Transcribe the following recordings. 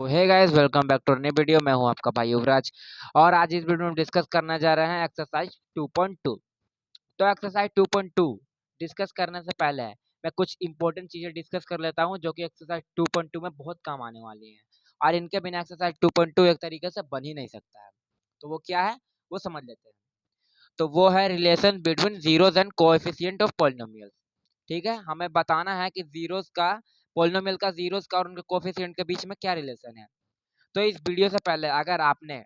तो hey guys, welcome back to new video. मैं हूं आपका भाई युवराज और आज इस वीडियो में डिस्कस करना जा रहे हैं एक्सरसाइज 2.2। तो एक्सरसाइज 2.2 डिस्कस करने से पहले मैं कुछ इंपॉर्टेंट चीजें डिस्कस कर लेता हूं जो कि एक्सरसाइज 2.2 में बहुत काम आने वाली हैं और इनके बिना एक्सरसाइज 2.2 एक तरीके से बन ही नहीं सकता है। तो वो क्या है वो समझ लेते हैं। तो वो है relation between zeros and coefficient of polynomials. ठीक है, हमें बताना है कि जीरोस का पॉलिनोमियल का जीरोस का और उनके कोएफिशिएंट के बीच में क्या रिलेशन है। तो इस वीडियो से पहले अगर आपने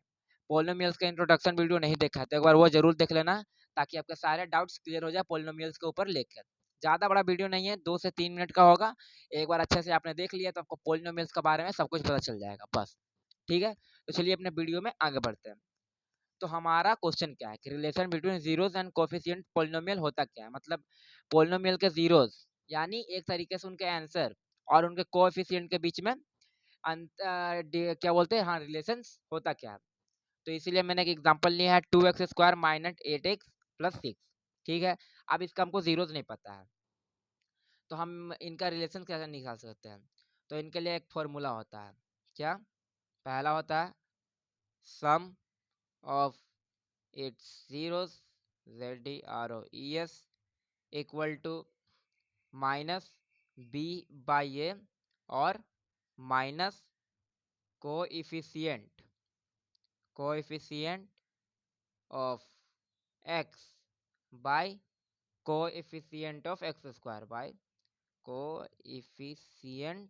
पॉलिनोमियल्स का इंट्रोडक्शन वीडियो नहीं देखा है तो एक बार वो जरूर देख लेना ताकि आपके सारे डाउट्स क्लियर हो जाए पॉलिनोमियल्स के ऊपर लेकर। ज़्यादा बड़ा वीडियो नहीं है, 2 से 3 मिनट का होगा। एक बार अच्छे से आपने देख लिया तो आपको पॉलिनोमियल्स के बारे में सब कुछ पता चल जाएगा बस। ठीक है, तो चलिए अपने वीडियो में आगे बढ़ते हैं। तो हमारा क्वेश्चन क्या है कि relation between zeros and coefficient polynomial होता क्या है। मतलब पॉलिनोमियल के जीरोस यानी एक तरीके से उनके आंसर और उनके कोएफिशिएंट के बीच में क्या बोलते हैं, हाँ, रिलेशंस होता क्या है। तो इसीलिए मैंने एक एग्जांपल लिया है 2x square minus 8x plus 6। ठीक है, अब इसका हमको जीरोस नहीं पता है तो हम इनका रिलेशन कैसे निकाल सकते हैं। तो इनके लिए एक फॉर्मूला होता है। क्या? पहला होता है sum of its zeros ZEROES equal to minus B by A और minus coefficient of x by coefficient of x square by coefficient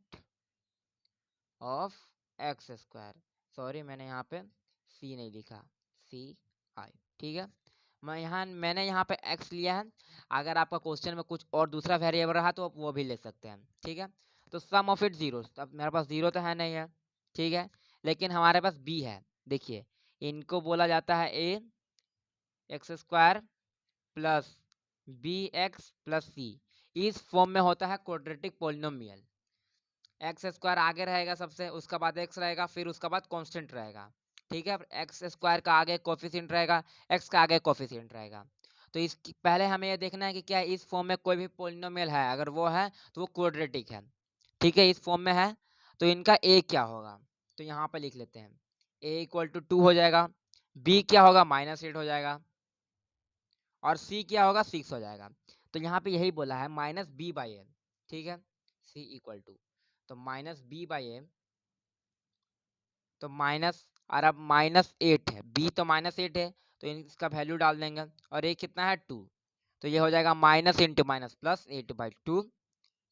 of x square। Sorry, मैंने यहाँ पे c नहीं लिखा, सी आई। ठीक है, मैंने यहाँ पे x लिया है। अगर आपका क्वेश्चन में कुछ और दूसरा वेरिएबल रहा तो आप वो भी ले सकते हैं। ठीक है, तो सम ऑफ इट जीरो, अब मेरे पास जीरो तो है नहीं है। ठीक है, लेकिन हमारे पास b है। देखिए, इनको बोला जाता है a X square plus B X plus C. इस फॉर्म में होता है क्वाड्रेटिक पॉलिनोमियल। एक्स स्क्वायर आगे रहेगा सबसे, उसका बाद एक्स रहेगा, फिर उसका बाद कांस्टेंट रहेगा। ठीक है, एक्स स्क्वायर का आगे कोफिशिएंट रहेगा, एक्स का आगे कोफिशिएंट रहेगा। तो इसकी पहले हमें ये देखना है कि क्या इस फॉर्म में कोई भी पॉलिनोमियल है। अगर वो है तो वो क्वाड्रेटिक है। ठीक है, इस फॉर्म में है तो इनका ए क्या होगा। तो यहाँ पर लिख लेते हैं ए इक्वल टू 2 हो जाएगा, बी क्या होगा -8 हो जाएगा और सी क्या होगा 6 हो जाएगा। तो यहाँ पे यही बोला है माइनस बी बाई ए। ठीक है, सी इक्वल टू तो माइनस बी बाई ए, तो माइनस, और अब -8 है, बी तो -8 है तो इसका वैल्यू डाल देंगे और ये कितना है 2। तो ये हो जाएगा माइनस इंटू माइनस प्लस 8/2,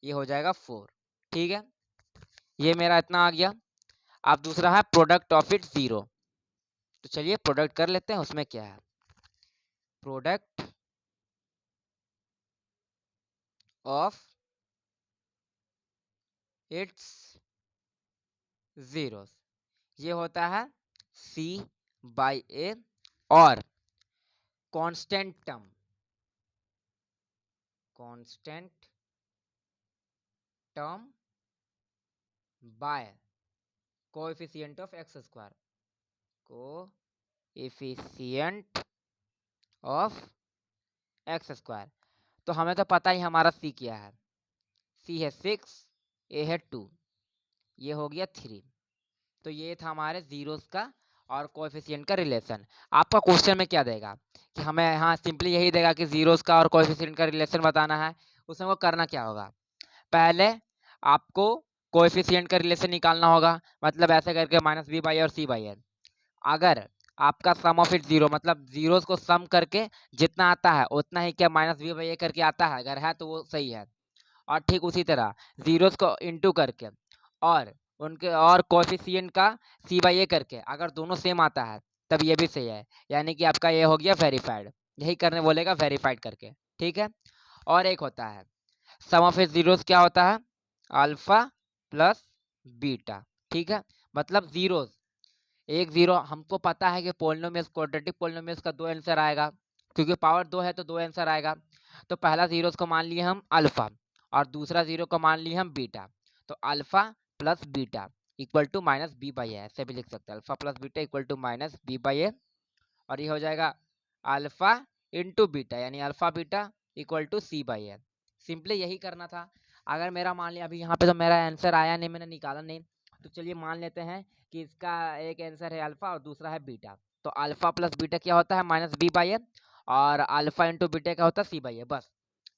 ये हो जाएगा 4। ठीक है, ये मेरा इतना आ गया। अब दूसरा है प्रोडक्ट ऑफ इट जीरो। तो चलिए प्रोडक्ट कर लेते हैं। उसमें क्या है, प्रोडक्ट ऑफ इट्स जीरो, ये होता है c बाई ए और constant term by coefficient of x square, coefficient of x square. तो हमें तो पता ही हमारा c क्या है, c है 6, a है 2, ये हो गया 3। तो ये था हमारे जीरोस का और कोएफिशिएंट का रिलेशन। आपका क्वेश्चन में क्या देगा कि हमें, हाँ, सिंपली यही देगा कि जीरोस का और कोएफिशिएंट का रिलेशन बताना है। उसमें वो करना क्या होगा, पहले आपको कोएफिशिएंट का रिलेशन निकालना होगा। मतलब ऐसे करके माइनस बी बाई और सी बाई है। अगर आपका सम ऑफ इट जीरो, मतलब जीरोस को सम करके जितना आता है उतना ही क्या माइनस बी बाई ए करके आता है, अगर है तो वो सही है। और ठीक उसी तरह जीरोस को इंटू करके और उनके और कोएफिशिएंट का सी बाई ए करके अगर दोनों सेम आता है तब ये भी सही है, यानी कि आपका ये हो गया वेरीफाइड। यही करने बोलेगा वेरीफाइड करके। ठीक है, और एक होता है सम ऑफ इट जीरोस, क्या होता है अल्फा प्लस बीटा। ठीक है, मतलब जीरोस, एक जीरो हमको पता है कि पोलिनोमियल्स, क्वाड्रेटिक पोलिनोमियल्स का 2 आंसर आएगा, क्योंकि पावर 2 है तो 2 आंसर आएगा। तो पहला जीरोस को मान लिए हम अल्फा और दूसरा जीरो को मान लिए हम बीटा। तो alpha plus beta equal to minus B by A, ऐसे भी लिख सकते हैं, alpha plus beta equal to minus B by A. और ये हो जाएगा अल्फा इंटू बीटा, यानी alpha beta equal to C by A. Simply यही करना था। अगर मेरा मान लिया अभी यहाँ पे तो मेरा आंसर आया नहीं, मैंने निकाला नहीं, तो चलिए मान लेते हैं कि इसका एक आंसर है अल्फा और दूसरा है बीटा। तो अल्फा प्लस बीटा क्या होता है, माइनस बी बाई ए, और अल्फा इंटू बीटा क्या होता है, सी बाई ए। बस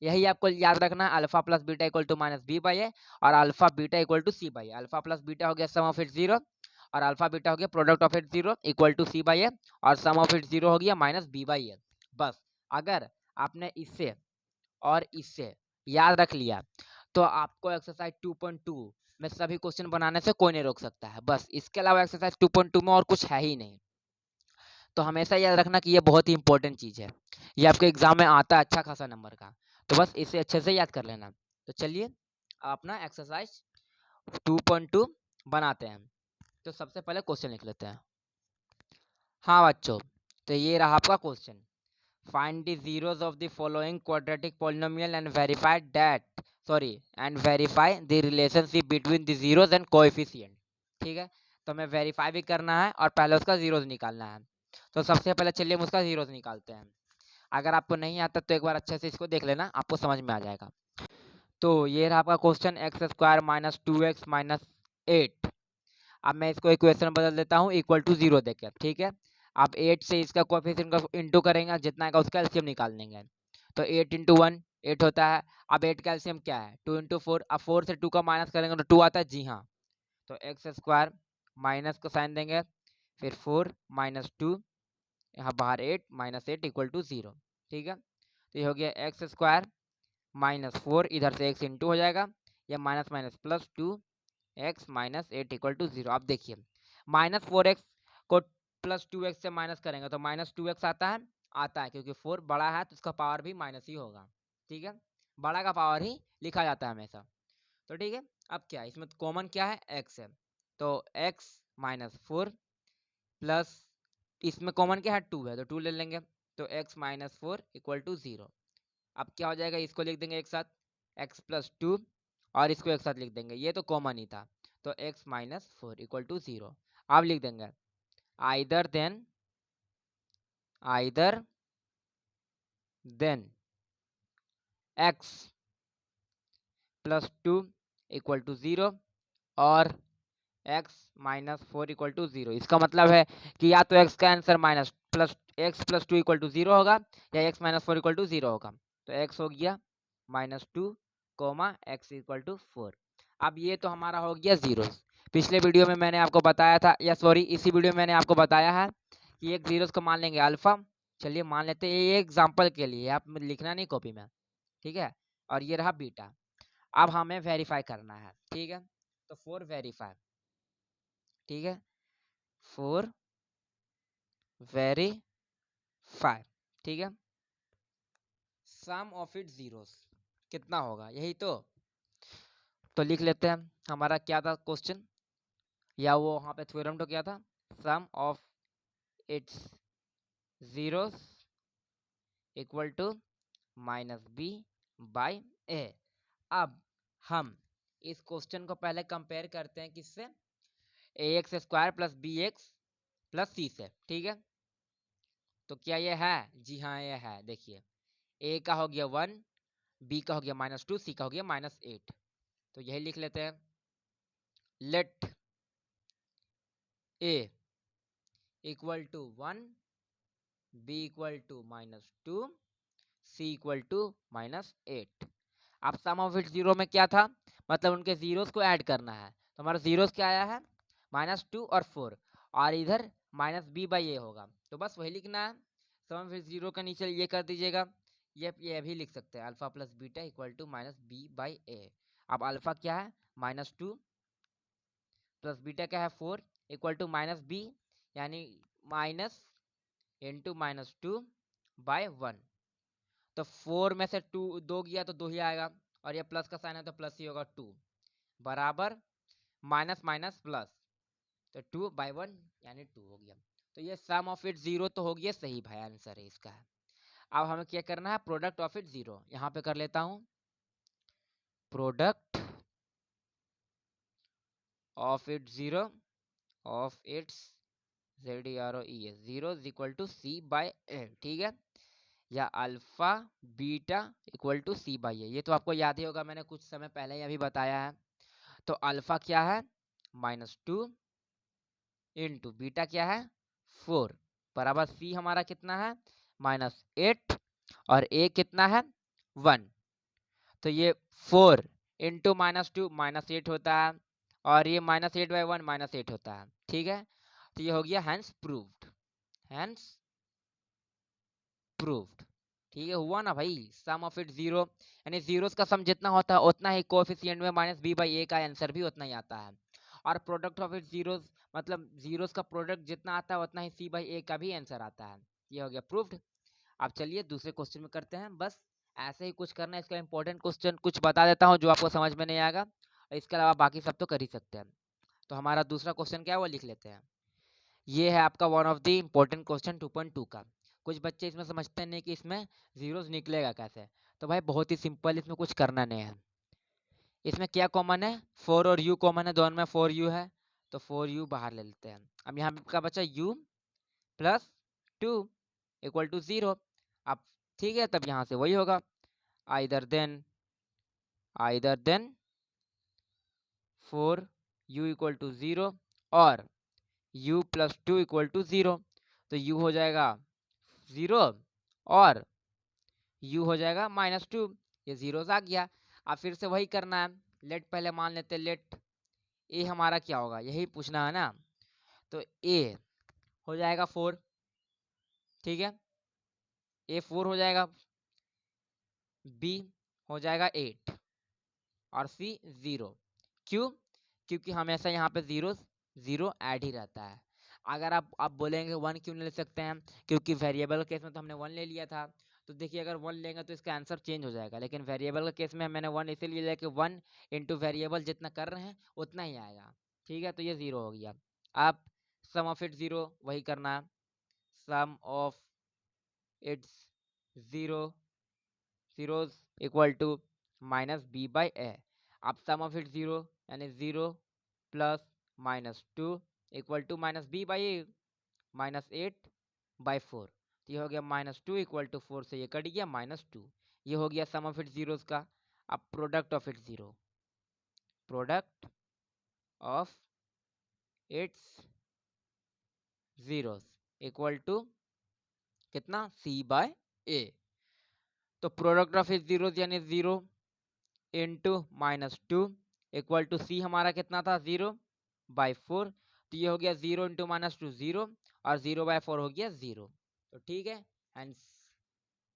यही आपको याद रखना है, alpha plus beta equal to minus B by A, और alpha beta equal to C by A. Alpha plus beta हो गया सम ऑफ इट जीरो, और अल्फा बीटा हो गया product of it zero equal to C by A, और sum of it zero हो गया minus B by ए। बस अगर आपने इससे और इससे याद रख लिया तो आपको एक्सरसाइज 2.2 में सभी क्वेश्चन बनाने से कोई नहीं रोक सकता है। बस इसके अलावा एक्सरसाइज 2.2 में और कुछ है ही नहीं। तो हमेशा याद रखना कि ये बहुत ही इंपॉर्टेंट चीज़ है, ये आपके एग्जाम में आता है अच्छा खासा नंबर का। तो बस इसे अच्छे से याद कर लेना। तो चलिए अपना एक्सरसाइज 2.2 बनाते हैं। तो सबसे पहले क्वेश्चन लिख लेते हैं। हाँ बच्चों, तो ये रहा आपका question. Find the zeros of the following quadratic polynomial and verify the relationship between the zeros and coefficient। ठीक है, तो हमें वेरीफाई भी करना है और पहले उसका जीरोज निकालना है। तो सबसे पहले चलिए हम उसका जीरोज निकालते हैं। अगर आपको नहीं आता तो एक बार अच्छे से इसको देख लेना, आपको समझ में आ जाएगा। तो ये रहा आपका question, x square minus 2x minus 8। अब मैं इसको इक्वेशन बदल देता हूँ इक्वल टू जीरो देकर। ठीक है, अब 8 से इसका कोएफिशिएंट का इंटू करेंगे, जितना आएगा उसका एलसीएम निकाल देंगे। तो 8 इंटू 1 8 होता है। अब 8 का एलसीएम क्या है, 2 इंटू 4। अब 4 से 2 का माइनस करेंगे तो 2 आता है, जी हाँ। तो एक्स स्क्वायर माइनस को साइन देंगे, फिर 4 माइनस 2, यहाँ बाहर 8 माइनस 8 इक्वल टू 0। ठीक है, तो ये हो गया एक्स स्क्वायर माइनस 4, इधर से एक्स इंटू हो जाएगा, या minus minus plus 2 x minus 8 equal to 0। अब देखिए माइनस 4x को प्लस 2x से माइनस करेंगे तो माइनस 2x आता है, क्योंकि 4 बड़ा है तो उसका पावर भी माइनस ही होगा। ठीक है, बड़ा का पावर ही लिखा जाता है हमेशा। तो ठीक है, अब क्या है इसमें कॉमन क्या है, x है। तो x माइनस 4 प्लस इसमें कॉमन क्या है, 2 है, तो 2 ले लेंगे। तो x माइनस 4 इक्वल टू 0। अब क्या हो जाएगा, इसको लिख देंगे एक साथ, x प्लस 2, और इसको एक साथ लिख देंगे, ये तो कॉमन ही था। तो x माइनस 4 इक्वल टू 0। अब लिख देंगे either then x plus 2 equal to 0 और x माइनस 4 इक्वल टू 0। इसका मतलब है कि या तो x का answer minus plus x plus 2 equal to 0 होगा, या x माइनस 4 इक्वल टू 0 होगा। तो x हो गया minus 2 comma x equal to 4। अब ये तो हमारा हो गया जीरो। पिछले वीडियो में मैंने आपको बताया था, या सॉरी इसी वीडियो में मैंने आपको बताया है कि एक जीरोस को मान लेंगे अल्फा। चलिए मान लेते हैं, ये एग्जांपल के लिए, आप लिखना नहीं कॉपी में। ठीक है, और ये रहा बीटा। अब हमें वेरीफाई करना है। ठीक है, तो फॉर वेरीफाई, ठीक है, फॉर वेरीफाई, ठीक है, सम ऑफ इट जीरोस कितना होगा, यही तो लिख लेते हैं। हमारा क्या था क्वेश्चन, या वो वहाँ पे थ्योरम तो क्या था, sum of its zeros equal to minus B by A. अब हम इस क्वेश्चन को पहले कंपेयर करते हैं किससे, A X square plus B X plus C से। ठीक है, तो क्या ये है, जी हाँ ये है। देखिए ए का हो गया 1, बी का हो गया माइनस 2, सी का हो गया माइनस 8। तो यही लिख लेते हैं, let A equal to 1, B equal to minus 2, C equal to minus 8। अब सम ऑफ इट जीरो में क्या था, मतलब उनके जीरोस को ऐड करना है। तो हमारा जीरोस क्या आया है, माइनस 2 और 4, और इधर माइनस बी बाई ए होगा। तो बस वही लिखना है, सम ऑफ इट जीरो का नीचे ये कर दीजिएगा। ये भी लिख सकते हैं, alpha plus beta equal to minus B by A. अब अल्फा क्या है, माइनस 2 प्लस बीटा क्या है 4 इक्वल टू माइनस बी, यानी माइनस इंटू माइनस 2 बाय 1। तो 4 में से 2 2 गया तो 2 ही आएगा, और ये प्लस का साइन है तो प्लस ही होगा, 2 बराबर माइनस माइनस प्लस, तो 2 बाई 1 यानी 2 हो गया। तो ये सम ऑफ इट जीरो तो हो गया, सही भाई आंसर है इसका। अब हमें क्या करना है, प्रोडक्ट ऑफ इट जीरो। यहाँ पे कर लेता हूँ, product of it zero of its ZEROES zero is equal to C by A. ठीक है, या alpha beta equal to C by A. ये तो आपको याद ही होगा, मैंने कुछ समय पहले ही अभी बताया है। तो अल्फा क्या है, -2 इंटू बीटा क्या है 4 बराबर सी हमारा कितना है -8 और ए कितना है 1। तो ये 4 इंटू -2 -8 होता है और ये -8/1 -8 होता है। ठीक है, तो ये हो गया हैंस प्रूव्ड, हैंस प्रूव्ड। ठीक है, हुआ ना भाई। सम ऑफ इट जीरो, यानी जीरोस का सम जितना होता है उतना ही कोएफिशिएंट में -b/a का आंसर भी उतना ही आता है। और प्रोडक्ट ऑफ इट जीरोस मतलब जीरोस का प्रोडक्ट जितना आता है उतना ही c/a का भी आंसर आता है। ये हो गया प्रूव्ड। अब चलिए दूसरे क्वेश्चन में करते हैं। बस ऐसे ही कुछ करना है। इसका इंपॉर्टेंट क्वेश्चन कुछ बता देता हूँ जो आपको समझ में नहीं आएगा, इसके अलावा बाकी सब तो कर ही सकते हैं। तो हमारा दूसरा क्वेश्चन क्या है वो लिख लेते हैं। ये है आपका one of the important question 2.2 का। कुछ बच्चे इसमें समझते नहीं कि इसमें जीरोस निकलेगा कैसे। तो भाई बहुत ही सिंपल, इसमें कुछ करना नहीं है। इसमें क्या कॉमन है 4 और u कॉमन है, दोनों में 4u है तो 4u बाहर ले लेते हैं। अब यहाँ पे का बचा u प्लस 2 इक्वल टू 0। अब ठीक है, तब यहाँ से वही होगा either then 4u equal to 0 और u प्लस 2 इक्वल टू 0। तो u हो जाएगा 0 और u हो जाएगा -2। ये जीरोस आ गया। अब फिर से वही करना है। लेट पहले मान लेते हैं, लेट a हमारा क्या होगा, यही पूछना है ना। तो a हो जाएगा 4, ठीक है, a 4 हो जाएगा, b हो जाएगा 8 और c 0। क्यों? क्योंकि हमेशा यहाँ पे जीरो ऐड ही रहता है। अगर आप बोलेंगे 1 क्यों नहीं ले सकते हैं, क्योंकि वेरिएबल केस में तो हमने 1 ले लिया था। तो देखिए अगर 1 लेंगे तो इसका आंसर चेंज हो जाएगा, लेकिन वेरिएबल के केस में मैंने 1 इसीलिए लिया कि 1 इंटू वेरिएबल जितना कर रहे हैं उतना ही आएगा। ठीक है, तो ये 0 हो गया। आप सम ऑफ इट 0 वही करना है, sum of its 0 zeros equal to -b/a। अब सम ऑफ इट 0 यानी 0 प्लस -2 इक्वल टू -b/a -8/4। तो ये हो गया -2 इक्वल टू 4 से ये कट गया -2। ये हो गया सम ऑफ इट जीरोस का। अब product of it zero, product of its zeros equal to कितना c/a। तो प्रोडक्ट ऑफ इट जीरोस यानी 0 इंटू -2 इक्वल टू c हमारा कितना था 0/4। तो ये हो गया 0 इंटू -2 0 और 0/4 हो गया 0। तो ठीक है, हैंस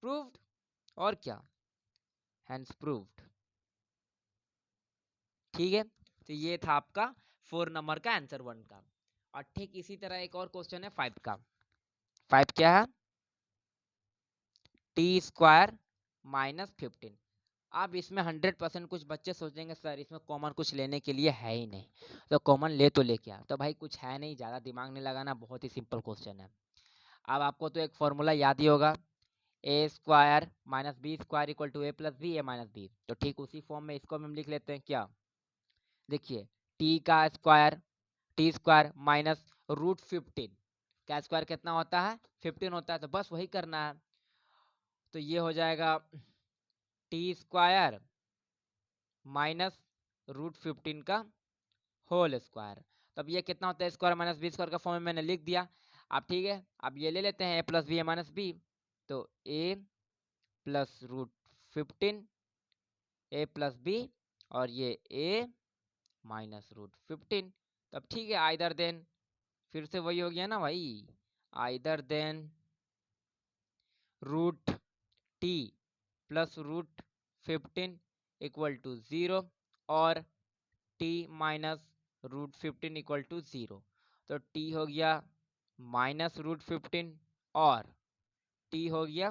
प्रूव्ड। और क्या, हैंस प्रूव्ड। ठीक है, तो ये था आपका 4 नंबर का आंसर 1 का। और ठीक इसी तरह एक और क्वेश्चन है 5 का। 5 क्या है, t² -15। अब इसमें 100% कुछ बच्चे सोचेंगे सर इसमें कॉमन कुछ लेने के लिए है ही नहीं, तो कॉमन ले तो ले क्या। तो भाई कुछ है नहीं, ज़्यादा दिमाग नहीं लगाना, बहुत ही सिंपल क्वेश्चन है। अब आपको तो एक फॉर्मूला याद ही होगा, a² - b² equal to a plus B a minus B. तो ठीक उसी फॉर्म में इसको हम लिख लेते हैं। क्या, देखिए t² माइनस √15 का स्क्वायर कितना होता है 15 होता है, तो बस वही करना है। तो ये हो जाएगा t² माइनस √15 का होल स्क्वायर। तब ये कितना होता है स्क्वायर माइनस बी स्क्वायर का फॉर्म में मैंने लिख दिया। अब ठीक है, अब ये ले लेते हैं a plus B a minus B. तो a plus √15 a plus B और ये a माइनस √15। तब ठीक है, आइदर देन, फिर से वही हो गया ना भाई, either then √t plus √15 equal to 0 और t माइनस √15 इक्वल टू 0। तो t हो गया माइनस √15 और t हो गया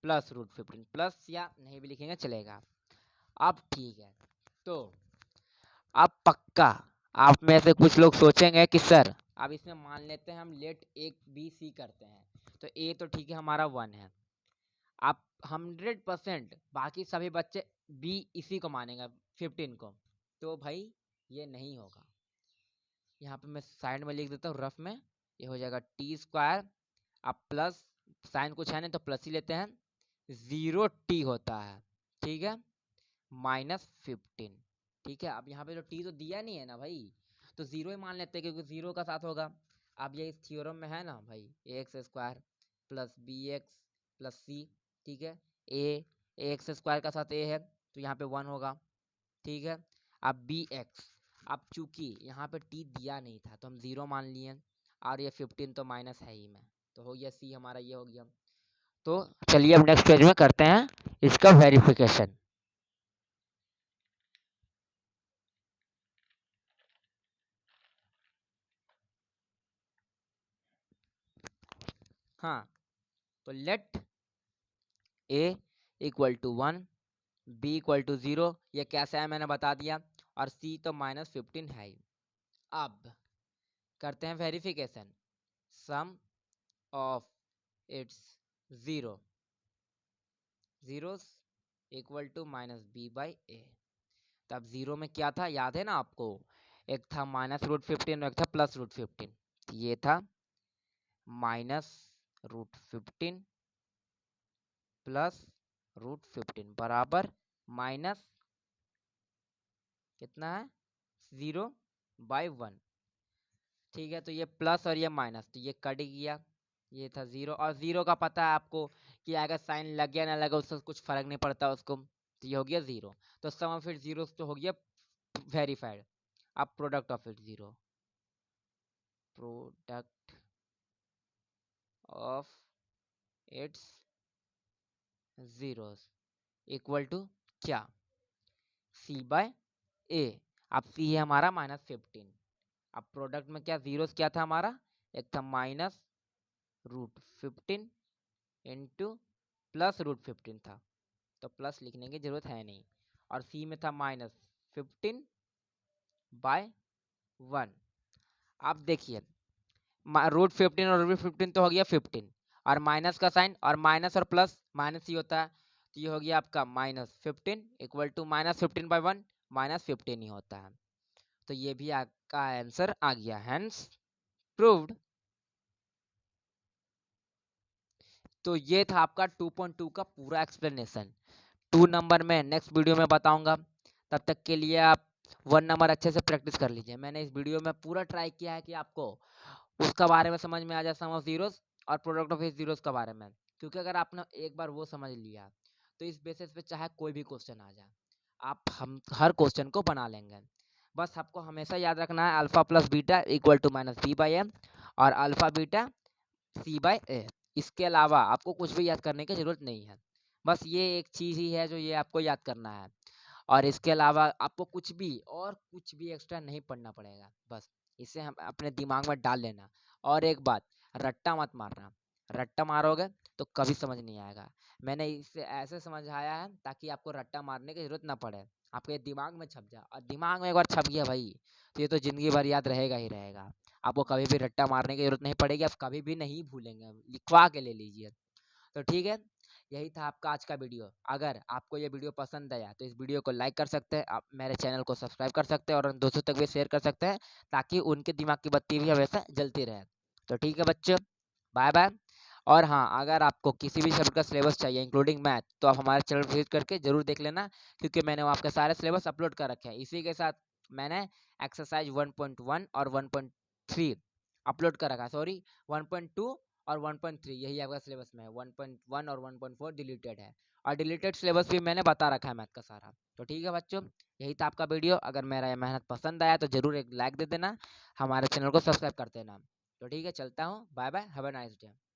प्लस √15। प्लस या नहीं भी लिखेंगे चलेगा। अब ठीक है, तो अब पक्का आप में से कुछ लोग सोचेंगे कि सर अब इसमें मान लेते हैं हम लेट ए बी सी करते हैं। तो ए तो ठीक है हमारा 1 है। आप 100% बाकी सभी बच्चे बी इसी को मानेंगे 15 को, तो भाई ये नहीं होगा। यहाँ पे मैं साइड में लिख देता हूँ रफ में, ये हो जाएगा t²। अब प्लस साइन कुछ है नहीं तो प्लस ही लेते हैं, 0t होता है, ठीक है, -15। ठीक है, अब यहाँ पे तो t तो दिया नहीं है ना भाई, तो 0 ही मान लेते हैं क्योंकि 0 का साथ होगा। अब ये इस थ्योरम में है ना भाई, X square plus B X plus C, ठीक है। ए एक्स स्क्वायर का साथ ए है तो यहाँ पे 1 होगा, ठीक है। अब बी एक्स, अब चूंकि यहाँ पे टी दिया नहीं था तो हम 0 मान लिए, और ये 15 तो माइनस है ही में, तो हो गया सी हमारा, ये हो गया। तो चलिए अब नेक्स्ट पेज में करते हैं इसका वेरिफिकेशन। हाँ, तो let A equal to 1, B equal to 0, ये कैसा है मैंने बता दिया, और सी तो -15 है ही। अब करते हैं verification, sum of its zero zeros equal to -b/a। तब जीरो में क्या था याद है ना आपको, एक था -√15 और एक था +√15, ये था -√15 +√15 बराबर माइनस कितना है 0/1, ठीक है। तो ये प्लस और ये माइनस, तो ये कट गया, ये था 0, और 0 का पता है आपको कि अगर साइन लग गया ना लगा उससे कुछ फर्क नहीं पड़ता उसको, तो ये हो गया 0। तो सम ऑफ इट जीरो तो हो गया वेरीफाइड। अब product of it zero, product of its zeros equal to क्या, c/a। अब c है हमारा -15, अब प्रोडक्ट में क्या जीरोस क्या था हमारा, एक था -√15 इंटू +√15 था, तो प्लस लिखने की जरूरत है नहीं, और c में था -15/1। अब देखिए √15 और √15 तो हो गया 15, और माइनस का साइन, और माइनस और प्लस माइनस ही होता है, तो ये हो गया आपका -15 इक्वल टू -15/1, -15 ही होता है। तो ये भी आपका आंसर आ गया, हेंस प्रूव्ड। तो ये था आपका 2.2 का पूरा एक्सप्लेनेशन। 2 नंबर में नेक्स्ट वीडियो में बताऊंगा, तब तक के लिए आप 1 नंबर अच्छे से प्रैक्टिस कर लीजिए। मैंने इस वीडियो में पूरा ट्राई किया है कि आपको उसका बारे में समझ में आ जाए, सम ऑफ जीरोस और प्रोडक्ट ऑफ जीरोस के बारे में, क्योंकि अगर आपने एक बार वो समझ लिया तो इस बेसिस पे चाहे कोई भी क्वेश्चन आ जाए आप हम हर क्वेश्चन को बना लेंगे। बस आपको हमेशा याद रखना है alpha plus beta equal to -b/m और अल्फा बीटा c/a। इसके अलावा आपको कुछ भी याद करने की जरूरत नहीं है, बस ये एक चीज़ ही है जो ये आपको याद करना है, और इसके अलावा आपको कुछ भी एक्स्ट्रा नहीं पढ़ना पड़ेगा, बस इसे हम अपने दिमाग में डाल लेना। और एक बात, रट्टा मत मारना, रट्टा मारोगे तो कभी समझ नहीं आएगा। मैंने इसे ऐसे समझाया है ताकि आपको रट्टा मारने की जरूरत ना पड़े, आपके दिमाग में छप जाए, और दिमाग में एक बार छप गया भाई तो ये तो जिंदगी भर याद रहेगा ही रहेगा। आपको कभी भी रट्टा मारने की जरूरत नहीं पड़ेगी, आप कभी भी नहीं भूलेंगे, लिखवा के ले लीजिए। तो ठीक है, यही था आपका आज का वीडियो। अगर आपको ये वीडियो पसंद आया तो इस वीडियो को लाइक कर सकते हैं, आप मेरे चैनल को सब्सक्राइब कर सकते हैं और उन दोस्तों तक भी शेयर कर सकते हैं ताकि उनके दिमाग की बत्ती भी हमेशा जलती रहे। तो ठीक है बच्चों, बाय बाय। और हाँ, अगर आपको किसी भी सब्जेक्ट का सिलेबस चाहिए इंक्लूडिंग मैथ, तो आप हमारे चैनल विजिट करके जरूर देख लेना, क्योंकि मैंने वहाँ आपके सारे सिलेबस अपलोड कर रखे हैं। इसी के साथ मैंने एक्सरसाइज 1.1 और 1.3 अपलोड कर रखा है, सॉरी 1.2 और 1.3 यही आपका सिलेबस में है, 1.1 और 1.4 डिलीटेड है, और डिलीटेड सिलेबस भी मैंने बता रखा है मैथ का सारा। तो ठीक है बच्चों, यही था आपका वीडियो। अगर मेरा ये मेहनत पसंद आया तो ज़रूर एक लाइक दे देना, हमारे चैनल को सब्सक्राइब कर देना। तो ठीक है, चलता हूँ, bye bye, have a nice day.